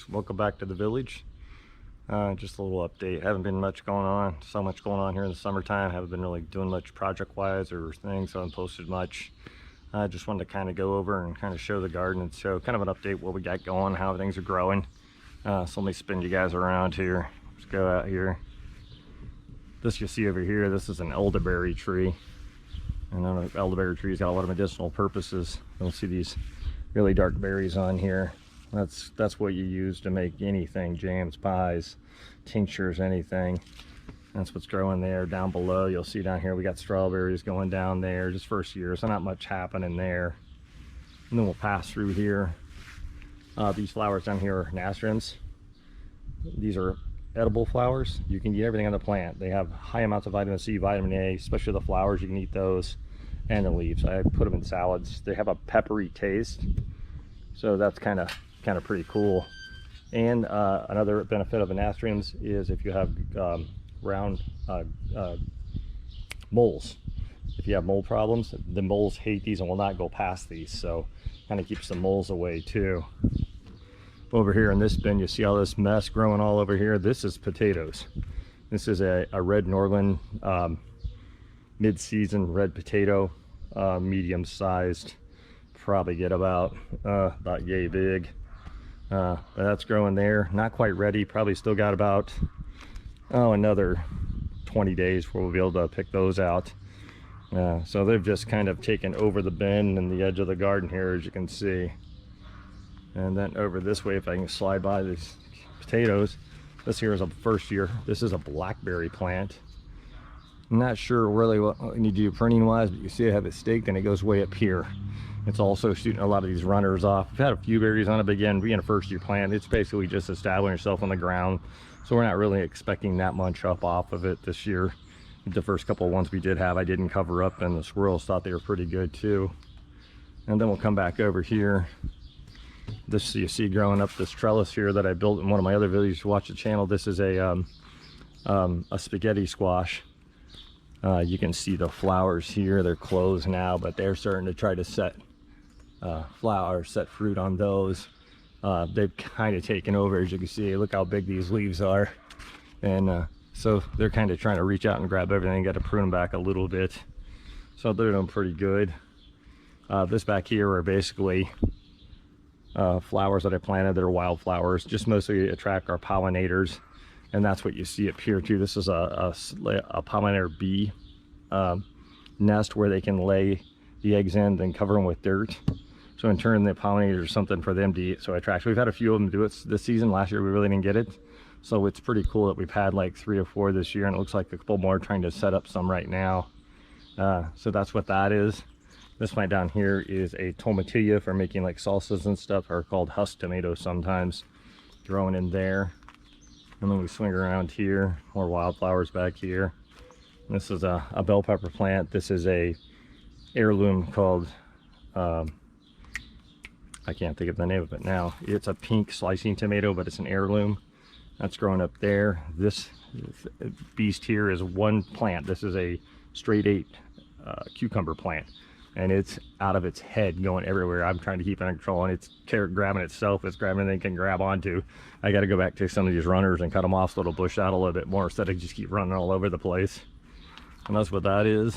Welcome back to the village. Just a little update. Haven't been much going on. So much going on here in the summertime. Haven't been really doing much project-wise or things. So I haven't posted much. I just wanted to kind of go over and kind of show the garden and show kind of an update what we got going, how things are growing. So let me spin you guys around here. Let's go out here. This you see over here, this is an elderberry tree. And then the elderberry tree's got a lot of medicinal purposes. You'll see these really dark berries on here. That's what you use to make anything, jams, pies, tinctures, anything. That's what's growing there. Down below, you'll see down here we got strawberries going down there, just first year, so not much happening there. And then we'll pass through here. These flowers down here are nasturtiums. These are edible flowers. You can eat everything on the plant. They have high amounts of vitamin C, vitamin A, especially the flowers. You can eat those, and the leaves. I put them in salads. They have a peppery taste, so that's kind of pretty cool. And another benefit of the nasturtiums is if you have round moles. If you have mole problems, the moles hate these and will not go past these, so kind of keeps the moles away too. Over here in this bin, you see all this mess growing all over here. This is potatoes. This is a red Norland mid-season red potato, medium sized, probably get about yay big. But that's growing there, not quite ready. Probably still got about another 20 days before we'll be able to pick those out. So they've just kind of taken over the bin and the edge of the garden here, as you can see. And then over this way, if I can slide by these potatoes, this here is a first year. This is a blackberry plant. I'm not sure really what we need to do pruning wise, but you see I have it staked and it goes way up here. It's also shooting a lot of these runners off. We've had a few berries on it, but again, being a first year plant, it's basically just establishing yourself on the ground. So we're not really expecting that much up off of it this year. The first couple of ones we did have, I didn't cover up, and the squirrels thought they were pretty good too. And then we'll come back over here. This you see growing up this trellis here that I built in one of my other videos. You watch the channel. This is a spaghetti squash. You can see the flowers here. They're closed now, but they're starting to try to set flowers, set fruit on those. They've kind of taken over, as you can see. Look how big these leaves are, and so they're kind of trying to reach out and grab everything. Got to prune them back a little bit, so they're doing pretty good. This back here are basically flowers that I planted. They're wildflowers, just mostly attract our pollinators, and that's what you see up here too. This is a pollinator bee nest where they can lay the eggs in, then cover them with dirt. So in turn, the pollinators are something for them to eat. So I attract. We've had a few of them do it this season. Last year we really didn't get it, so it's pretty cool that we've had like 3 or 4 this year, and it looks like a couple more trying to set up some right now. So that's what that is. This plant down here is a tomatilla for making like salsas and stuff, or called husk tomatoes sometimes, growing in there. And then we swing around here, more wildflowers back here. This is a bell pepper plant. This is a heirloom called, I can't think of the name of it now. It's a pink slicing tomato, but it's an heirloom. That's growing up there. This beast here is one plant. This is a straight 8 cucumber plant, and it's out of its head going everywhere. I'm trying to keep it under control, and it's grabbing itself. It's grabbing anything it can grab onto. I got to go back to some of these runners and cut them off so it'll bush out a little bit more instead of just keep running all over the place. And that's what that is.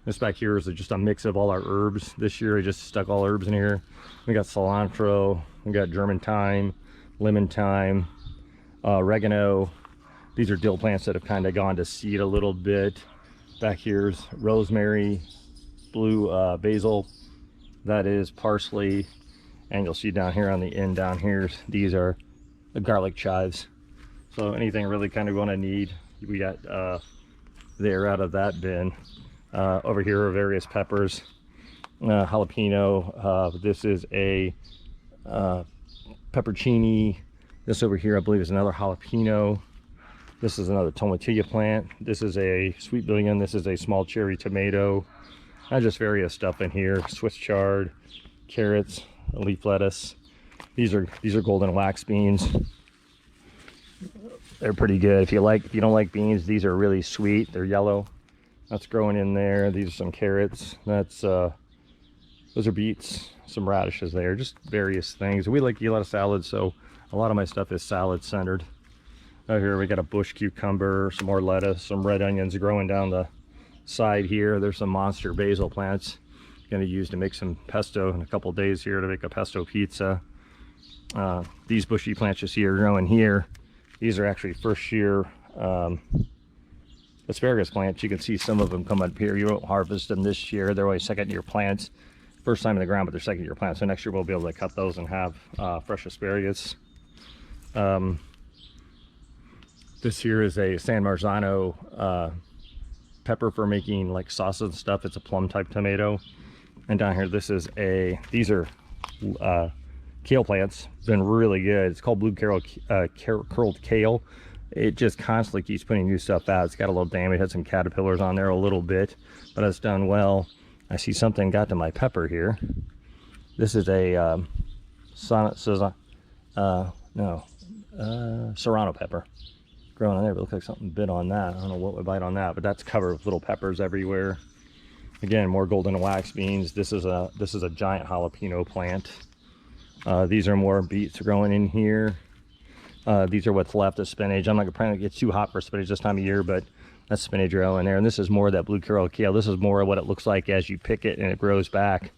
This back here is just a mix of all our herbs. This year I just stuck all herbs in here. We got cilantro, we got German thyme, lemon thyme, oregano. These are dill plants that have kind of gone to seed a little bit. Back here's rosemary, blue basil, that is parsley, and you'll see down here on the end down here, these are the garlic chives. So anything really kind of going to need, we got there out of that bin. Over here are various peppers, jalapeno. This is a peppercini. This over here I believe is another jalapeno. This is another tomatilla plant. This is a sweet bouillon. This is a small cherry tomato. Just various stuff in here. Swiss chard, carrots, leaf lettuce. These are golden wax beans. They're pretty good. If you don't like beans, these are really sweet. They're yellow. That's growing in there. These are some carrots. That's those are beets, some radishes there, just various things. We like to eat a lot of salads, so A lot of my stuff is salad centered. Out here we got a bush cucumber, some more lettuce, some red onions growing down the side here. There's some monster basil plants. Going to use to make some pesto in a couple days here to make a pesto pizza. These bushy plants you see are growing here. These are actually first year asparagus plants. You can see some of them come up here. You won't harvest them this year. They're always second year plants. First time in the ground, but they're second year plants. So next year we'll be able to cut those and have fresh asparagus. This here is a San Marzano pepper for making like sauces and stuff. It's a plum type tomato. And down here, these are kale plants. Been really good. It's called blue curled kale. It just constantly keeps putting new stuff out. It's got a little damage, had some caterpillars on there a little bit, but it's done well. I see something got to my pepper here. This is a Serrano pepper growing on there, but it looks like something bit on that. I don't know what would bite on that, but that's covered with little peppers everywhere. Again, more golden wax beans. This is a giant jalapeno plant. These are more beets growing in here. These are what's left of spinach. I'm not going to get too hot for spinach this time of year, but that's spinach growing there. And this is more of that blue curled kale. This is more of what it looks like as you pick it and it grows back.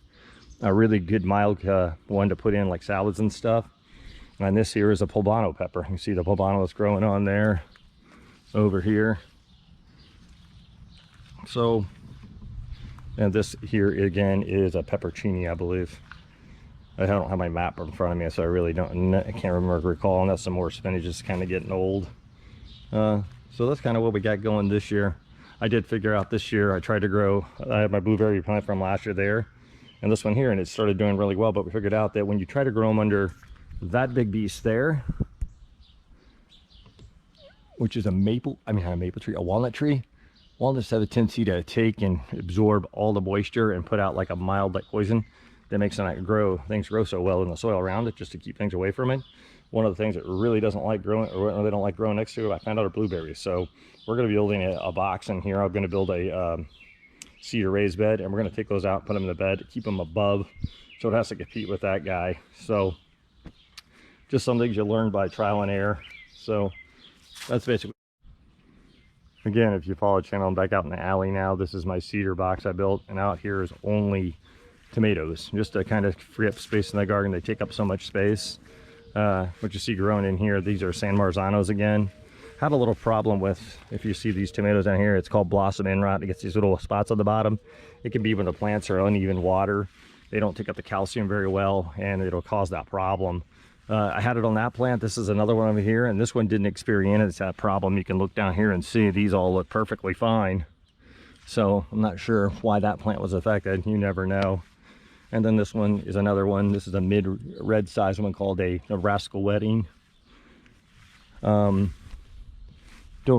A really good mild one to put in like salads and stuff. And this here is a poblano pepper. You see the poblano that's growing on there over here. So, and this here again is a peppercini, I believe. I don't have my map in front of me, so I really I can't recall. And that's some more spinach, just kind of getting old. So that's kind of what we got going this year. I did figure out this year, I tried to grow, I had my blueberry plant from last year there, and this one here, and it started doing really well, but we figured out that when you try to grow them under that big beast there, which is a walnut tree. Walnuts have a tendency to take and absorb all the moisture and put out like a mild like poison that makes things grow so well in the soil around it, just to keep things away from it. One of the things it really doesn't like growing, or they don't like growing next to it, I found out, are blueberries. So we're going to be building a box in here. I'm going to build a cedar raised bed, and we're going to take those out, put them in the bed, keep them above, so it has to compete with that guy. So just some things you learn by trial and error. So that's basically, again, if you follow the channel, I'm back out in the alley now. This is my cedar box I built, and out here is only tomatoes, just to kind of free up space in the garden. They take up so much space. What you see growing in here, these are San Marzanos again. Had a little problem with, if you see these tomatoes down here, it's called blossom end rot. It gets these little spots on the bottom. It can be when the plants are uneven water. They don't take up the calcium very well, and it'll cause that problem. I had it on that plant. This is another one over here, and this one didn't experience that problem. You can look down here and see these all look perfectly fine. So I'm not sure why that plant was affected. You never know. And then this one is another one. This is a mid-red size one called a Nebraska Wedding. Doing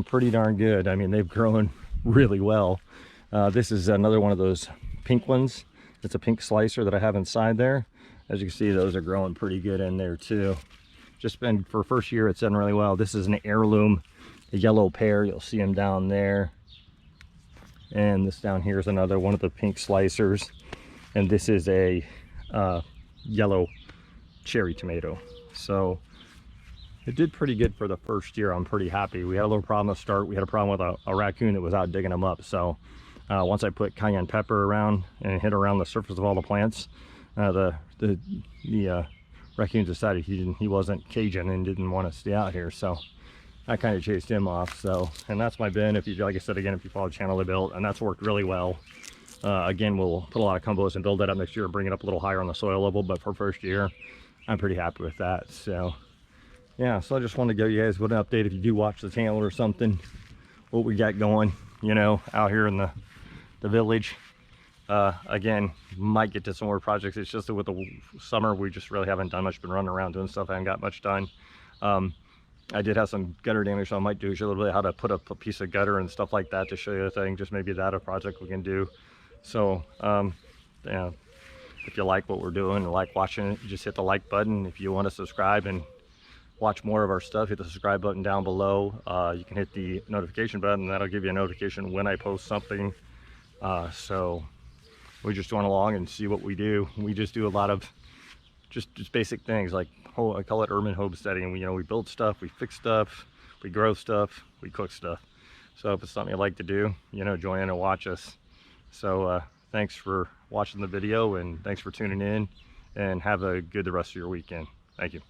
pretty darn good. I mean, they've grown really well. This is another one of those pink ones. It's a pink slicer that I have inside there. As you can see, those are growing pretty good in there too. Just been, for first year, it's done really well. This is an heirloom, a yellow pear. You'll see them down there. And this down here is another one of the pink slicers. And this is a yellow cherry tomato. So it did pretty good for the first year. I'm pretty happy. We had a little problem to start. We had a problem with a raccoon that was out digging them up. So once I put cayenne pepper around and hit around the surface of all the plants, the raccoon decided he wasn't Cajun and didn't want to stay out here. So I kind of chased him off. So, and that's my bin. If you, like I said again, if you follow the channel I built, and that's worked really well. Again, we'll put a lot of compost and build that up next year and bring it up a little higher on the soil level, but for first year, I'm pretty happy with that. So yeah, so I just wanted to give you guys an update, if you do watch the channel or something, what we got going, you know, out here in the village. Again, might get to some more projects. It's just that with the summer, we just really haven't done much, been running around doing stuff. I haven't got much done. I did have some gutter damage, so I might do a little bit how to put up a piece of gutter and stuff like that to show you the thing. Just maybe that a project we can do. So yeah, if you like what we're doing and like watching it, just hit the like button. If you want to subscribe and watch more of our stuff, hit the subscribe button down below. You can hit the notification button, and that'll give you a notification when I post something. So we're just going along and see what we do. We just do a lot of just basic things like I call it urban homesteading. We build stuff, we fix stuff, we grow stuff, we cook stuff. So if it's something you like to do, join in and watch us. So thanks for watching the video, and thanks for tuning in, and have a good the rest of your weekend. Thank you.